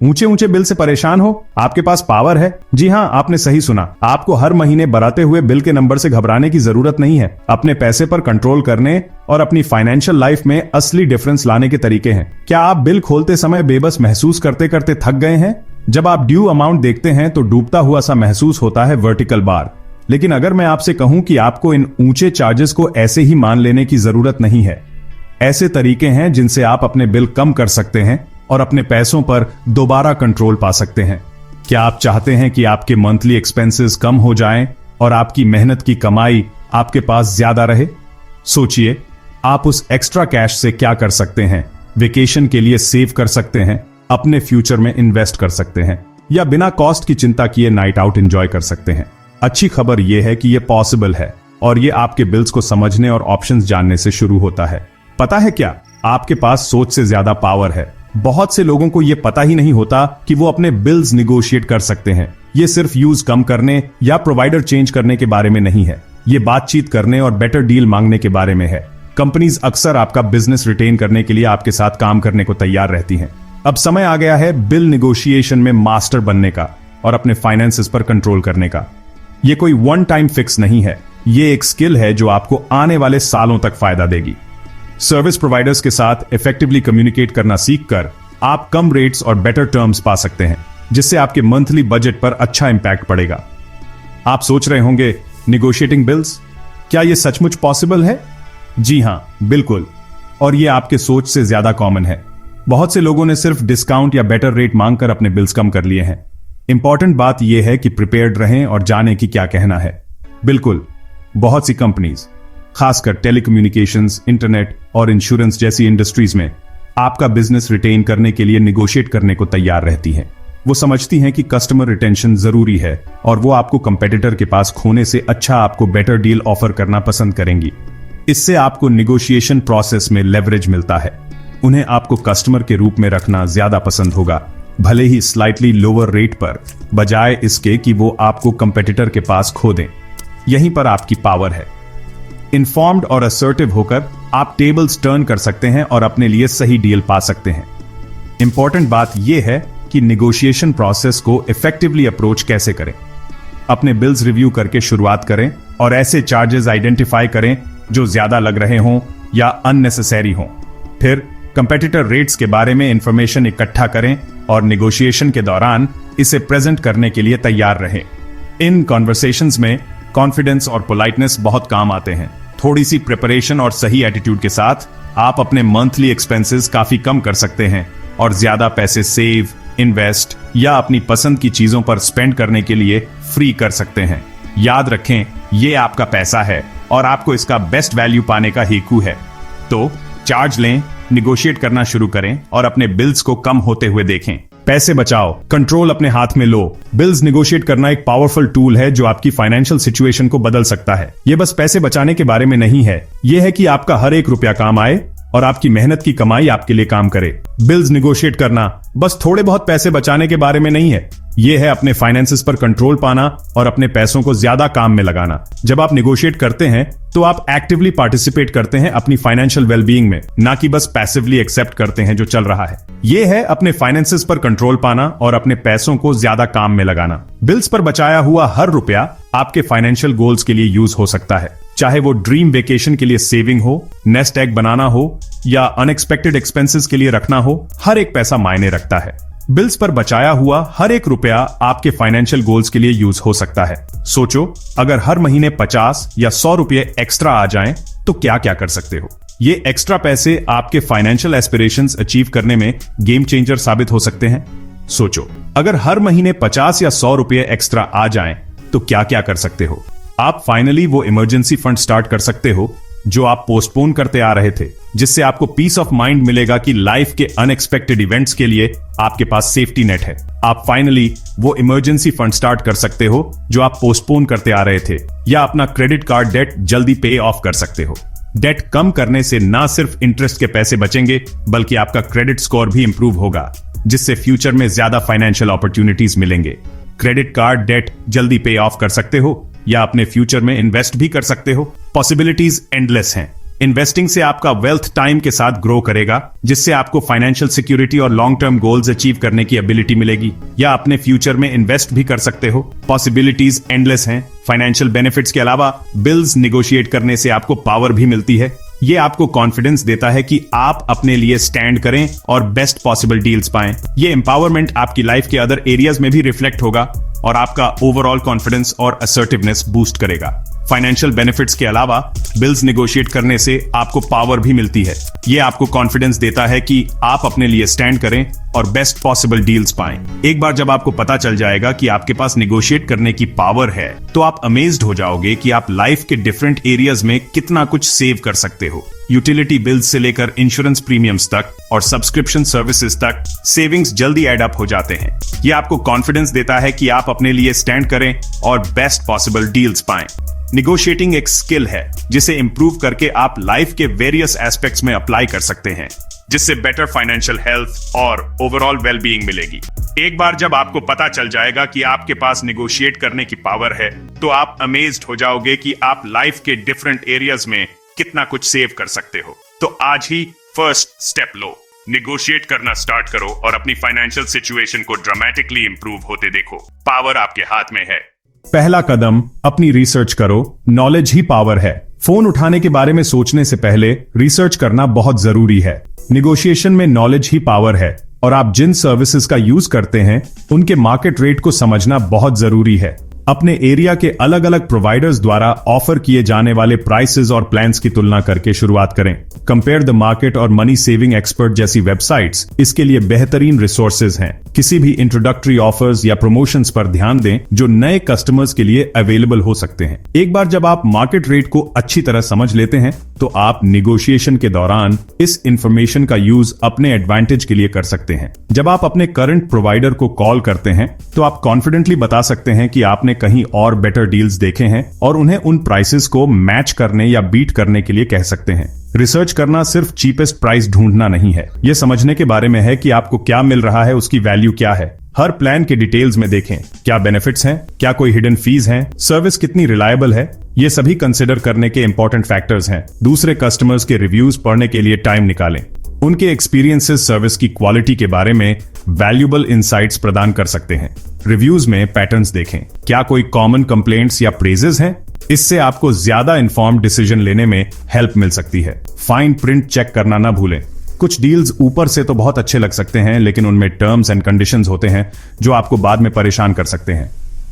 ऊंचे ऊंचे बिल से परेशान हो? आपके पास पावर है। जी हाँ, आपने सही सुना। आपको हर महीने बढ़ाते हुए बिल के नंबर से घबराने की जरूरत नहीं है। अपने पैसे पर कंट्रोल करने और अपनी फाइनेंशियल लाइफ में असली डिफरेंस लाने के तरीके हैं। क्या आप बिल खोलते समय बेबस महसूस करते करते थक गए हैं? जब आप ड्यू अमाउंट देखते हैं तो डूबता हुआ सा महसूस होता है वर्टिकल बार। लेकिन अगर मैं आपसे कहूं कि आपको इन ऊंचे चार्जेस को ऐसे ही मान लेने की जरूरत नहीं है। ऐसे तरीके हैं जिनसे आप अपने बिल कम कर सकते हैं और अपने पैसों पर दोबारा कंट्रोल पा सकते हैं। क्या आप चाहते हैं कि आपके मंथली एक्सपेंसेस कम हो जाएं और आपकी मेहनत की कमाई आपके पास ज्यादा रहे? सोचिए, आप उस एक्स्ट्रा कैश से क्या कर सकते हैं। वेकेशन के लिए सेव कर सकते हैं, अपने फ्यूचर में इन्वेस्ट कर सकते हैं, या बिना कॉस्ट की चिंता किए नाइट आउट एंजॉय कर सकते हैं। अच्छी खबर यह है कि यह पॉसिबल है और यह आपके बिल्स को समझने और ऑप्शंस जानने से शुरू होता है। पता है क्या, आपके पास सोच से ज्यादा पावर है। बहुत से लोगों को यह पता ही नहीं होता कि वो अपने बिल्स निगोशिएट कर सकते हैं। ये सिर्फ यूज कम करने या प्रोवाइडर चेंज करने के बारे में नहीं है। ये बातचीत करने और बेटर डील मांगने के बारे में है। कंपनीज अक्सर आपका बिजनेस रिटेन करने के लिए आपके साथ काम करने को तैयार रहती हैं। अब समय आ गया है बिल निगोशिएशन में मास्टर बनने का और अपने फाइनेंसेस पर कंट्रोल करने का। ये कोई वन टाइम फिक्स नहीं है। ये एक स्किल है जो आपको आने वाले सालों तक फायदा देगी। सर्विस प्रोवाइडर्स के साथ इफेक्टिवली कम्युनिकेट करना सीखकर आप कम रेट्स और बेटर टर्म्स पा सकते हैं, जिससे आपके मंथली बजट पर अच्छा इंपैक्ट पड़ेगा। आप सोच रहे होंगे, निगोशिएटिंग बिल्स, क्या यह सचमुच पॉसिबल है? जी हां, बिल्कुल। और यह आपके सोच से ज्यादा कॉमन है। बहुत से लोगों ने सिर्फ डिस्काउंट या बेटर रेट मांगकर अपने बिल्स कम कर लिए हैं। इंपॉर्टेंट बात यह है कि प्रिपेयर्ड रहें और जानें कि क्या कहना है। बिल्कुल, बहुत सी कंपनीज, खासकर टेलीकम्युनिकेशंस, इंटरनेट और इंश्योरेंस जैसी इंडस्ट्रीज में आपका बिजनेस रिटेन करने के लिए निगोशिएट करने को तैयार रहती हैं। वो समझती हैं कि कस्टमर रिटेंशन जरूरी है और वो आपको कंपेटिटर के पास खोने से अच्छा आपको बेटर डील ऑफर करना पसंद करेंगी। इससे आपको निगोशिएशन प्रोसेस में लेवरेज मिलता है। उन्हें आपको कस्टमर के रूप में रखना ज्यादा पसंद होगा, भले ही स्लाइटली लोअर रेट पर, बजाय इसके कि वो आपको कंपेटिटर के पास खो दें। यहीं पर आपकी पावर है। इन्फॉर्म्ड और असर्टिव होकर आप टेबल्स टर्न कर सकते हैं और अपने लिए सही डील पा सकते हैं। इंपॉर्टेंट बात यह है कि निगोशिएशन प्रोसेस को इफेक्टिवली अप्रोच कैसे करें। अपने बिल्स रिव्यू करके शुरुआत करें और ऐसे चार्जेस आइडेंटिफाई करें जो ज्यादा लग रहे हों या अननेसेसरी हों। फिर कंपेटिटर रेट्स के बारे में इंफॉर्मेशन इकट्ठा करें और निगोशिएशन के दौरान इसे प्रेजेंट करने के लिए तैयार रहें। इन कॉन्वर्सेशंस में कॉन्फिडेंस और पोलाइटनेस बहुत काम आते हैं। थोड़ी सी प्रिपरेशन और सही एटीट्यूड के साथ आप अपने मंथली एक्सपेंसेस काफी कम कर सकते हैं और ज्यादा पैसे सेव, इन्वेस्ट या अपनी पसंद की चीजों पर स्पेंड करने के लिए फ्री कर सकते हैं। याद रखें, ये आपका पैसा है और आपको इसका बेस्ट वैल्यू पाने का हेतु है। तो चार्ज लें, निगोशिएट करना शुरू करें और अपने बिल्स को कम होते हुए देखें। पैसे बचाओ, कंट्रोल अपने हाथ में लो। बिल्स निगोशिएट करना एक पावरफुल टूल है जो आपकी फाइनेंशियल सिचुएशन को बदल सकता है। यह बस पैसे बचाने के बारे में नहीं है, यह है कि आपका हर एक रुपया काम आए और आपकी मेहनत की कमाई आपके लिए काम करे। बिल्स निगोशिएट करना बस थोड़े बहुत पैसे बचाने के बारे में नहीं है, यह है अपने फाइनेंसेस पर कंट्रोल पाना और अपने पैसों को ज्यादा काम में लगाना। जब आप निगोशिएट करते हैं तो आप एक्टिवली पार्टिसिपेट करते हैं अपनी फाइनेंशियल वेलबीइंग में, ना कि बस पैसिवली एक्सेप्ट करते हैं जो चल रहा है। यह है अपने फाइनेंसेस पर कंट्रोल पाना और अपने पैसों को ज्यादा काम में लगाना। बिल्स पर बचाया हुआ हर रुपया आपके फाइनेंशियल गोल्स के लिए यूज हो सकता है, चाहे वो ड्रीम वेकेशन के लिए सेविंग हो, नेस्ट एग बनाना हो या अनएक्सपेक्टेड एक्सपेंसेस के लिए रखना हो। हर एक पैसा मायने रखता है। बिल्स पर बचाया हुआ हर एक रुपया आपके फाइनेंशियल गोल्स के लिए यूज हो सकता है। सोचो, अगर हर महीने 50 या 100 रुपये एक्स्ट्रा आ जाएं, तो क्या क्या कर सकते हो। ये एक्स्ट्रा पैसे आपके फाइनेंशियल एस्पिरेशंस अचीव करने में गेम चेंजर साबित हो सकते हैं। सोचो, अगर हर महीने 50 या 100 रुपये एक्स्ट्रा आ जाएं, तो क्या क्या कर सकते हो। आप फाइनली वो इमरजेंसी फंड स्टार्ट कर सकते हो जो आप पोस्टपोन करते आ रहे थे, जिससे आपको पीस ऑफ माइंड मिलेगा कि लाइफ के अनएक्सपेक्टेड इवेंट्स के लिए आपके पास सेफ्टी नेट है। आप फाइनली वो इमरजेंसी फंड स्टार्ट कर सकते हो जो आप पोस्टपोन करते आ रहे थे, या अपना क्रेडिट कार्ड डेट जल्दी पे ऑफ कर सकते हो। डेट कम करने से ना सिर्फ इंटरेस्ट के पैसे बचेंगे, बल्कि आपका क्रेडिट स्कोर भी इंप्रूव होगा, जिससे फ्यूचर में ज्यादा फाइनेंशियल अपॉर्चुनिटीज मिलेंगे। क्रेडिट कार्ड डेट जल्दी पे ऑफ कर सकते हो या अपने फ्यूचर में इन्वेस्ट भी कर सकते हो। पॉसिबिलिटीज एंडलेस हैं। इन्वेस्टिंग से आपका वेल्थ टाइम के साथ ग्रो करेगा, जिससे आपको फाइनेंशियल सिक्योरिटी और लॉन्ग टर्म गोल्स अचीव करने की एबिलिटी मिलेगी, या अपने फ्यूचर में इन्वेस्ट भी कर सकते हो। पॉसिबिलिटीज एंडलेस हैं। फाइनेंशियल बेनिफिट्स के अलावा बिल्स निगोशिएट करने से आपको पावर भी मिलती है। ये आपको कॉन्फिडेंस देता है कि आप अपने लिए स्टैंड करें और बेस्ट पॉसिबल डील्स पाएं। ये एम्पावरमेंट आपकी लाइफ के अदर एरियाज में भी रिफ्लेक्ट होगा और आपका ओवरऑल कॉन्फिडेंस और असर्टिवनेस बूस्ट करेगा। फाइनेंशियल बेनिफिट्स के अलावा बिल्स निगोशिएट करने से आपको पावर भी मिलती है। ये आपको कॉन्फिडेंस देता है कि आप अपने लिए स्टैंड करें और बेस्ट पॉसिबल डील्स पाएं। एक बार जब आपको पता चल जाएगा कि आपके पास निगोशिएट करने की पावर है, तो आप अमेज्ड हो जाओगे कि आप लाइफ के डिफरेंट एरियाज में कितना कुछ सेव कर सकते हो। यूटिलिटी बिल्स से लेकर इंश्योरेंस प्रीमियम्स तक और सब्सक्रिप्शन सर्विसेज तक सेविंग्स जल्दी एड अप हो जाते हैं। ये आपको कॉन्फिडेंस देता है कि आप अपने लिए स्टैंड करें और बेस्ट पॉसिबल डील्स पाएं। निगोशिएटिंग एक स्किल है जिसे इंप्रूव करके आप लाइफ के वेरियस एस्पेक्ट्स में अप्लाई कर सकते हैं, जिससे बेटर फाइनेंशियल हेल्थ और ओवरऑल वेलबीइंग मिलेगी। एक बार जब आपको पता चल जाएगा कि आपके पास निगोशिएट करने की पावर है, तो आप अमेज्ड हो जाओगे कि आप लाइफ के डिफरेंट एरियाज में कितना कुछ सेव कर सकते हो। तो आज ही फर्स्ट स्टेप लो, निगोशिएट करना स्टार्ट करो और अपनी फाइनेंशियल सिचुएशन को ड्रामेटिकली इंप्रूव होते देखो। पावर आपके हाथ में है। पहला कदम, अपनी रिसर्च करो। नॉलेज ही पावर है। फोन उठाने के बारे में सोचने से पहले रिसर्च करना बहुत जरूरी है। निगोशिएशन में नॉलेज ही पावर है और आप जिन सर्विसेज का यूज करते हैं उनके मार्केट रेट को समझना बहुत जरूरी है। अपने एरिया के अलग अलग प्रोवाइडर्स द्वारा ऑफर किए जाने वाले प्राइसेस और प्लान्स की तुलना करके शुरुआत करें। कंपेयर द मार्केट और मनी सेविंग एक्सपर्ट जैसी वेबसाइट्स इसके लिए बेहतरीन रिसोर्सेज हैं। किसी भी इंट्रोडक्टरी ऑफर्स या प्रमोशंस पर ध्यान दें जो नए कस्टमर्स के लिए अवेलेबल हो सकते हैं। एक बार जब आप मार्केट रेट को अच्छी तरह समझ लेते हैं, तो आप निगोशिएशन के दौरान इस इंफॉर्मेशन का यूज अपने एडवांटेज के लिए कर सकते हैं। जब आप अपने करंट प्रोवाइडर को कॉल करते हैं, तो आप कॉन्फिडेंटली बता सकते हैं कि आपने कहीं और बेटर डील्स देखे हैं और उन्हें उन प्राइसेस को मैच करने या बीट करने के लिए कह सकते हैं। रिसर्च करना सिर्फ चीपेस्ट प्राइस ढूंढना नहीं है, यह समझने के बारे में है कि आपको क्या मिल रहा है, उसकी वैल्यू क्या है। हर प्लान के डिटेल्स में देखें, क्या बेनिफिट्स हैं, क्या कोई हिडन फीस हैं, सर्विस कितनी रिलायबल है। ये सभी कंसिडर करने के इंपॉर्टेंट फैक्टर्स हैं। दूसरे कस्टमर्स के रिव्यूज पढ़ने के लिए टाइम निकालें। उनके एक्सपीरियंसेस सर्विस की क्वालिटी के बारे में वैल्यूएबल इंसाइट्स प्रदान कर सकते हैं। रिव्यूज में पैटर्न्स देखें, क्या कोई कॉमन कंप्लेंट्स या प्रेजेस हैं। इससे आपको ज्यादा इन्फॉर्म्ड डिसीजन लेने में हेल्प मिल सकती है। फाइन प्रिंट चेक करना ना भूलें। कुछ डील्स ऊपर से तो बहुत अच्छे लग सकते हैं, लेकिन उनमें टर्म्स एंड कंडीशंस होते हैं जो आपको बाद में परेशान कर सकते हैं।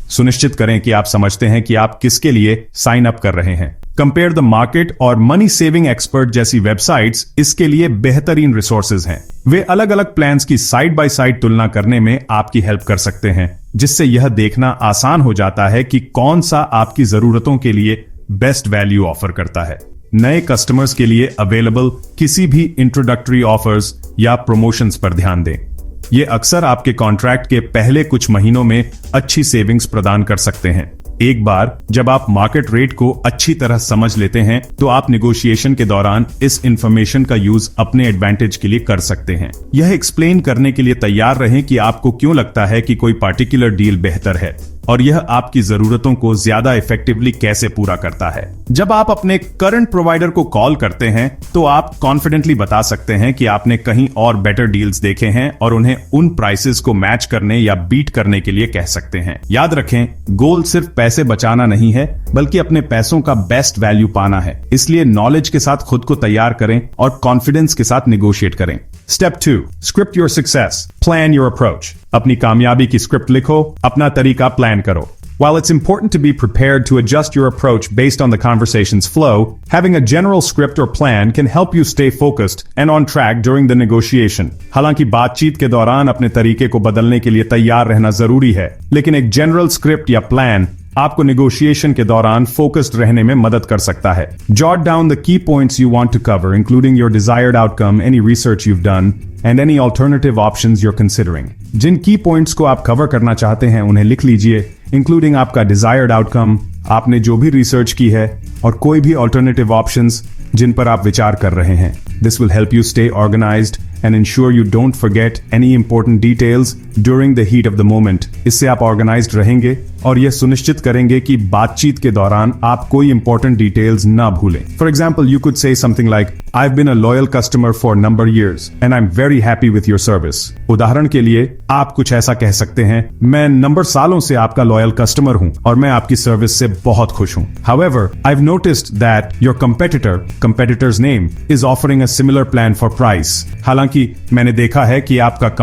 सुनिश्चित करें कि आप समझते हैं कि आप किसके लिए साइन अप कर रहे हैं। कंपेयर द मार्केट और मनी सेविंग एक्सपर्ट जैसी वेबसाइट्स इसके लिए बेहतरीन रिसोर्सेज हैं। वे अलग अलग प्लान्स की साइड बाय साइड तुलना करने में आपकी हेल्प कर सकते हैं, जिससे यह देखना आसान हो जाता है कि कौन सा आपकी जरूरतों के लिए बेस्ट वैल्यू ऑफर करता है। नए कस्टमर्स के लिए अवेलेबल किसी भी इंट्रोडक्टरी ऑफर्स या प्रमोशंस पर ध्यान दें। ये अक्सर आपके कॉन्ट्रैक्ट के पहले कुछ महीनों में अच्छी सेविंग्स प्रदान कर सकते हैं। एक बार जब आप मार्केट रेट को अच्छी तरह समझ लेते हैं, तो आप निगोशिएशन के दौरान इस इंफॉर्मेशन का यूज अपने एडवांटेज के लिए कर सकते हैं। यह एक्सप्लेन करने के लिए तैयार रहें कि आपको क्यों लगता है कि कोई पार्टिकुलर डील बेहतर है और यह आपकी जरूरतों को ज्यादा इफेक्टिवली कैसे पूरा करता है। जब आप अपने करंट प्रोवाइडर को कॉल करते हैं, तो आप कॉन्फिडेंटली बता सकते हैं कि आपने कहीं और बेटर डील्स देखे हैं और उन्हें उन प्राइसेस को मैच करने या बीट करने के लिए कह सकते हैं। याद रखें, गोल सिर्फ पैसे बचाना नहीं है, बल्कि अपने पैसों का बेस्ट वैल्यू पाना है। इसलिए नॉलेज के साथ खुद को तैयार करें और कॉन्फिडेंस के साथ निगोशिएट करें। Step 2, script your success, plan your approach. अपनी कामयाबी की स्क्रिप्ट लिखो, अपना तरीका प्लान करो। While it's important to be prepared to adjust your approach based on the conversation's flow, having a general script or plan can help you stay focused and on track during the negotiation. हालांकि बातचीत के दौरान अपने तरीके को बदलने के लिए तैयार रहना जरूरी है, लेकिन एक जनरल स्क्रिप्ट या प्लान आपको निगोशिएशन के दौरान फोकस्ड रहने में मदद कर सकता है। Jot down the key points you want to cover, including your desired outcome, any research you've done, and any alternative options you're considering. जिन की पॉइंट्स को आप कवर करना चाहते हैं उन्हें लिख लीजिए, इंक्लूडिंग आपका डिजायर्ड आउटकम, आपने जो भी रिसर्च की है, और कोई भी ऑल्टरनेटिव ऑप्शंस जिन पर आप विचार कर रहे हैं। This will help you stay organized and ensure you don't forget any important details during the heat of the moment. इससे आप ऑर्गेनाइज्ड रहेंगे और यह सुनिश्चित करेंगे कि बातचीत के दौरान आप कोई इंपॉर्टेंट डिटेल्स ना भूलें। For example, you could say something like, I have been a loyal customer for number years and I am very happy with your service. उदाहरण के लिए आप कुछ ऐसा कह सकते हैं, मैं नंबर सालों से आपका लॉयल कस्टमर हूं और मैं आपकी सर्विस से बहुत खुश हूं। However, I've noticed that your competitor's name is offering a similar plan for price. हालांकि मैंने देखा है कि आपका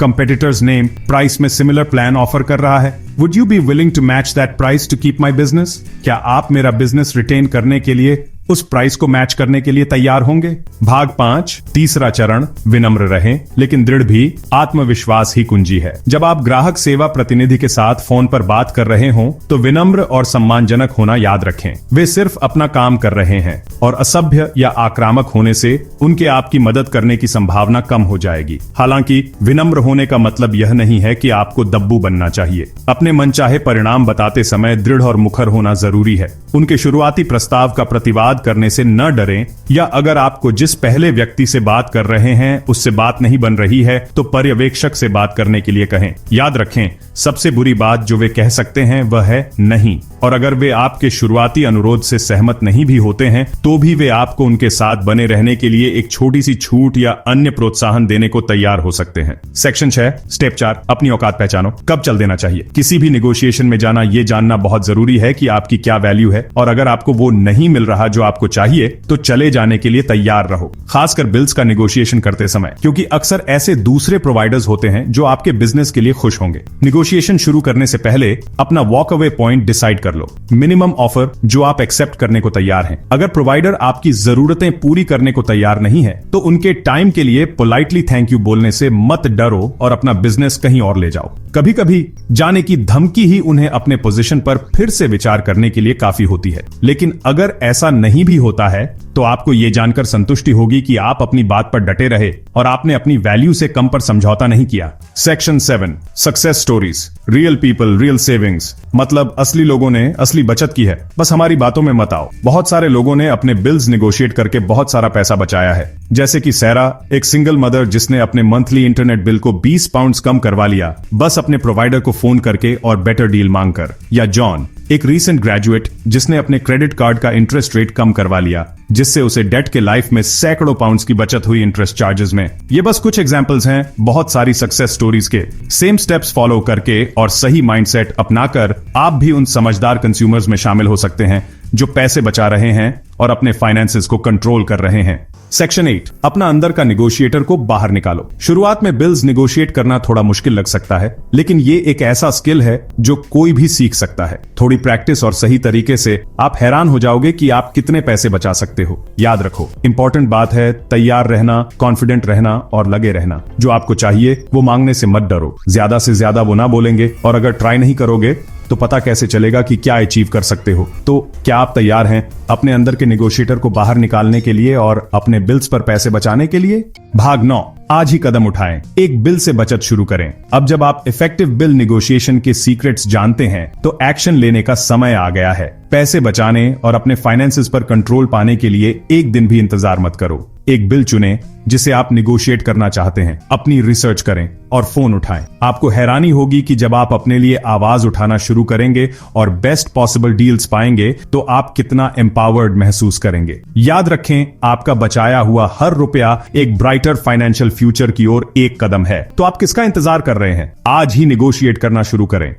competitor's name price में similar plan offer कर रहा है। Would you be willing to match that price to keep my business? क्या आप मेरा बिजनेस रिटेन करने के लिए उस प्राइस को मैच करने के लिए तैयार होंगे? भाग 5, तीसरा चरण, विनम्र रहें लेकिन दृढ़ भी। आत्मविश्वास ही कुंजी है। जब आप ग्राहक सेवा प्रतिनिधि के साथ फोन पर बात कर रहे हों तो विनम्र और सम्मानजनक होना याद रखें। वे सिर्फ अपना काम कर रहे हैं और असभ्य या आक्रामक होने से उनके आपकी मदद करने की संभावना कम हो जाएगी। हालांकि विनम्र होने का मतलब यह नहीं है कि आपको दब्बू बनना चाहिए। अपने मनचाहे परिणाम बताते समय दृढ़ और मुखर होना जरूरी है। उनके शुरुआती प्रस्ताव का प्रतिवाद करने से न डरें, या अगर आपको जिस पहले व्यक्ति से बात कर रहे हैं उससे बात नहीं बन रही है तो पर्यवेक्षक से बात करने के लिए कहें। याद रखें, सबसे बुरी बात जो वे कह सकते हैं वह है नहीं, और अगर वे आपके शुरुआती अनुरोध से सहमत नहीं भी होते हैं तो भी वे आपको उनके साथ बने रहने के लिए एक छोटी सी छूट या अन्य प्रोत्साहन देने को तैयार हो सकते हैं। सेक्शन 6, स्टेप 4, अपनी औकात पहचानो। कब चल देना चाहिए? किसी भी निगोशिएशन में जाना यह जानना बहुत जरूरी है कि आपकी क्या वैल्यू है, और अगर आपको वो नहीं मिल रहा जो आपको चाहिए तो चले जाने के लिए तैयार रहो, खासकर बिल्स का निगोशिएशन करते समय, क्योंकि अक्सर ऐसे दूसरे प्रोवाइडर्स होते हैं जो आपके बिजनेस के लिए खुश होंगे। निगोशिएशन शुरू करने से पहले अपना वॉक अवे पॉइंट डिसाइड कर लो, मिनिमम ऑफर जो आप एक्सेप्ट करने को तैयार हैं। अगर प्रोवाइडर आपकी जरूरतें पूरी करने को तैयार नहीं है तो उनके टाइम के लिए पोलाइटली थैंक यू बोलने से मत डरो और अपना बिजनेस कहीं और ले जाओ। कभी कभी जाने की धमकी ही उन्हें अपने पोजीशन पर फिर से विचार करने के लिए काफी होती है, लेकिन अगर ऐसा नहीं भी होता है तो आपको यह जानकर संतुष्टि होगी कि आप अपनी बात पर डटे रहे और आपने अपनी वैल्यू से कम पर समझौता नहीं किया। Section 7, success stories. Real people, real savings, मतलब असली लोगों ने असली बचत की है, बस हमारी बातों में मत आओ। बहुत सारे लोगों ने अपने बिल्स निगोशिएट करके बहुत सारा पैसा बचाया है, जैसे कि सैरा, एक सिंगल मदर जिसने अपने मंथली इंटरनेट बिल को 20 पाउंड कम करवा लिया बस अपने प्रोवाइडर को फोन करके और बेटर डील मांगकर, या जॉन, एक रीसेंट ग्रेजुएट जिसने अपने क्रेडिट कार्ड का इंटरेस्ट रेट कम करवा लिया जिससे उसे डेट के लाइफ में सैकड़ों पाउंड्स की बचत हुई इंटरेस्ट चार्जेस में। ये बस कुछ एग्जांपल्स हैं बहुत सारी सक्सेस स्टोरीज के। सेम स्टेप्स फॉलो करके और सही माइंडसेट अपनाकर आप भी उन समझदार कंज्यूमर्स में शामिल हो सकते हैं जो पैसे बचा रहे हैं और अपने फाइनेंसेस को कंट्रोल कर रहे हैं। सेक्शन 8, अपना अंदर का निगोशिएटर को बाहर निकालो। शुरुआत में बिल्स निगोशिएट करना थोड़ा मुश्किल लग सकता है, लेकिन ये एक ऐसा स्किल है जो कोई भी सीख सकता है। थोड़ी प्रैक्टिस और सही तरीके से आप हैरान हो जाओगे कि आप कितने पैसे बचा सकते हो। याद रखो, इंपॉर्टेंट बात है तैयार रहना, कॉन्फिडेंट रहना और लगे रहना। जो आपको चाहिए वो मांगने से मत डरो। ज्यादा से ज्यादा वो ना बोलेंगे, और अगर ट्राई नहीं करोगे तो पता कैसे चलेगा कि क्या अचीव कर सकते हो। तो क्या आप तैयार हैं अपने अंदर के निगोशिएटर को बाहर निकालने के लिए और अपने बिल्स पर पैसे बचाने के लिए? भाग 9, आज ही कदम उठाएं, एक बिल से बचत शुरू करें। अब जब आप इफेक्टिव बिल निगोशिएशन के सीक्रेट्स जानते हैं तो एक्शन लेने का समय आ गया है। पैसे बचाने और अपने फाइनेंसेस पर कंट्रोल पाने के लिए एक दिन भी इंतजार मत करो। एक बिल चुनें जिसे आप निगोशिएट करना चाहते हैं, अपनी रिसर्च करें और फोन उठाएं। आपको हैरानी होगी कि जब आप अपने लिए आवाज उठाना शुरू करेंगे और बेस्ट पॉसिबल डील्स पाएंगे तो आप कितना एम्पावर्ड महसूस करेंगे। याद रखें, आपका बचाया हुआ हर रुपया एक ब्राइटर फाइनेंशियल फ्यूचर की ओर एक कदम है। तो आप किसका इंतजार कर रहे हैं? आज ही निगोशिएट करना शुरू करें।